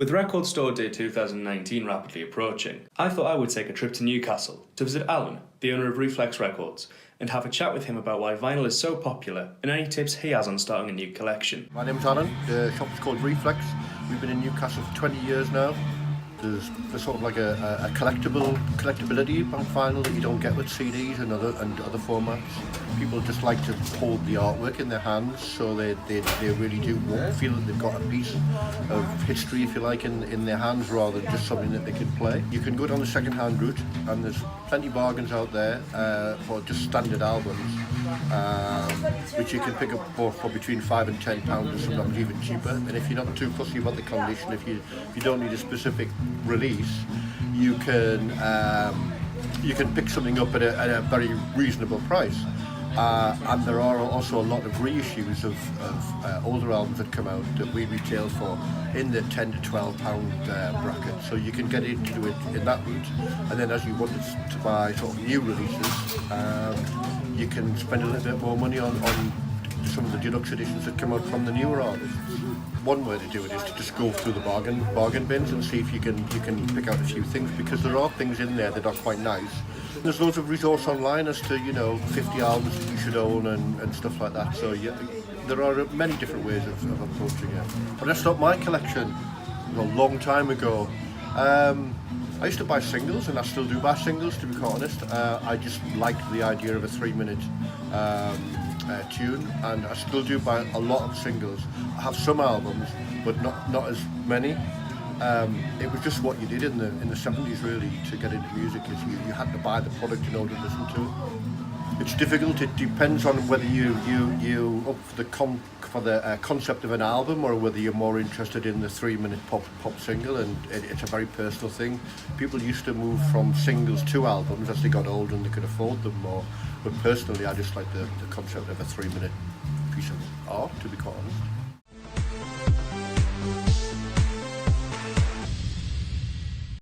With Record Store Day 2019 rapidly approaching, I thought I would take a trip to Newcastle to visit Alan, the owner of Reflex Records, and have a chat with him about why vinyl is so popular and any tips he has on starting a new collection. My name's Alan, the shop's called Reflex. We've been in Newcastle for 20 years now. There's sort of like a collectability about vinyl that you don't get with CDs and other formats. People just like to hold the artwork in their hands, so they really do feel that they've got a piece of history, if you like, in their hands rather than just something that they can play. You can go down the second-hand route, and there's plenty of bargains out there for just standard albums, which you can pick up for between £5 and £10, or sometimes even cheaper. And if you're not too fussy about the condition, if you don't need a specific release, you can pick something up at a very reasonable price. And there are also a lot of reissues of older albums that come out that we retail for in the £10 to £12 bracket. So you can get into it in that route. And then as you wanted to buy sort of new releases, you can spend a little bit more money on some of the deluxe editions that come out from the newer artists. One way to do it is to just go through the bargain bins and see if you can pick out a few things, because there are things in there that are quite nice. And there's loads of resource online as to 50 albums that you should own and stuff like that. So yeah, there are many different ways of approaching it. When I stopped my collection a long time ago, I used to buy singles, and I still do buy singles, to be quite honest. I just liked the idea of a 3-minute tune, and I still do buy a lot of singles. I have some albums, but not as many. It was just what you did in the 70s really to get into music, is you had to buy the product in order to listen to it. It's difficult. It depends on whether you up for the concept of an album, or whether you're more interested in the 3-minute pop single, and it's a very personal thing. People used to move from singles to albums as they got older and they could afford them more. But personally, I just like the concept of a 3-minute piece of art, to be quite honest.